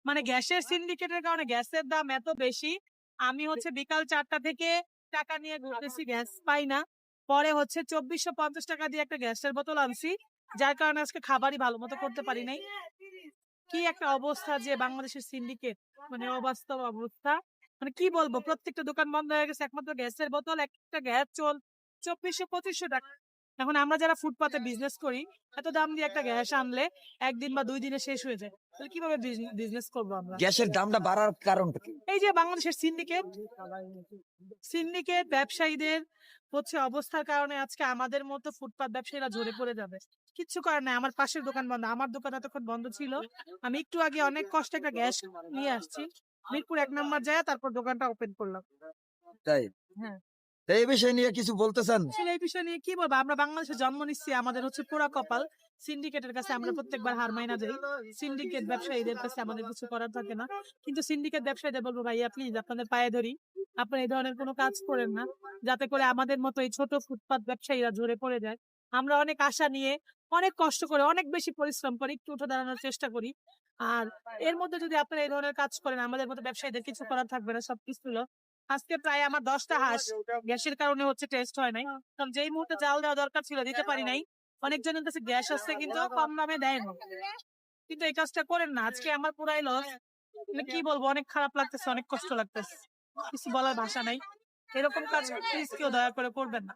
মানে গ্যাসের সিন্ডিকেটের কারণে গ্যাসের দাম এত বেশি। আমি হচ্ছে বিকাল 4টা থেকে টাকা নিয়ে ঘুরতেছি, গ্যাস পাই না। পরে হচ্ছে 2450 টাকা দিয়ে একটা গ্যাসের বোতল আনছি, যার কারণে আজকে খাবারই ভালো মতো করতে পারি নাই। কি একটা অবস্থা যে বাংলাদেশের সিন্ডিকেট, মানে অবাস্তব অবস্থা। মানে কি বলবো, প্রত্যেকটা দোকান বন্ধ হয়ে গেছে, একমাত্র গ্যাসের বোতল, একটা গ্যাস 2400-2500 টাকা। এখন আমরা যারা ফুটপাতে বিজনেস করি, এত দাম দিয়ে একটা গ্যাস আনলে 1 দিন বা 2 দিনে শেষ হয়ে যায়, তাহলে কিভাবে বিজনেস করবো আমরা? গ্যাসের দামটা বাড়ার কারণটা কি? এই যে বাংলাদেশের সিন্ডিকেট, ব্যবসায়ীদের হচ্ছে অবস্থার কারণে আজকে আমাদের মতো ফুটপাত ব্যবসায়ীরা ঝরে পড়ে যাবে। কিচ্ছু করার নাই, আমার পাশের দোকান বন্ধ, আমার দোকান এতক্ষণ বন্ধ ছিল। আমি একটু আগে অনেক কষ্টে একটা গ্যাস নিয়ে আসছি, মিরপুর 1 নম্বর যায়, তারপর দোকানটা ওপেন করলাম। তাই হ্যাঁ, তাই এই বিষয় নিয়ে কিছু বলতে চান? আসলে এই বিষয় নিয়ে কি বলবো, আমরা বাংলাদেশে জন্ম নিচ্ছি, আমাদের হচ্ছে পোড়া কপাল। সিন্ডিকেটের কাছে আমরা প্রত্যেকবার হার মাইনা যাই, সিন্ডিকেট ব্যবসায়ীদের কাছে আমাদের কিছু করার থাকে না। কিন্তু সিন্ডিকেট ব্যবসায়ীদের বলবো, ভাইয়া প্লিজ আপনাদের পায়ে ধরি, আপনারা এই ধরনের কোনো কাজ করেন না, যাতে করে আমাদের মতো এই ছোট ফুটপাত ব্যবসায়ীরা ঝরে পড়ে যায়। আমরা অনেক আশা নিয়ে, অনেক কষ্ট করে, অনেক বেশি পরিশ্রম করে একটু উঠে দাঁড়ানোর চেষ্টা করি। আর এর মধ্যে যদি আপনারা এই ধরনের কাজ করেন, আমাদের মতো ব্যবসায়ীদের কিছু করার থাকবে না, সবকিছু হলো। আজকে প্রায় আমার 10টা হাঁস গ্যাসের কারণে হচ্ছে টেস্ট হয় নাই, কারণ যেই মুহূর্তে জাল দেওয়া দরকার ছিল দিতে পারি নাই। অনেকজনের কাছে গ্যাস আসছে কিন্তু কম দামে দেয় না, কিন্তু এই কাজটা করেন না, আজকে আমার পুরাই লস। মানে কি বলবো, অনেক খারাপ লাগতেছে, অনেক কষ্ট লাগতেছে, কিছু বলার ভাষা নাই। এরকম কাজ প্লিজ কেউ দয়া করে করবেন না।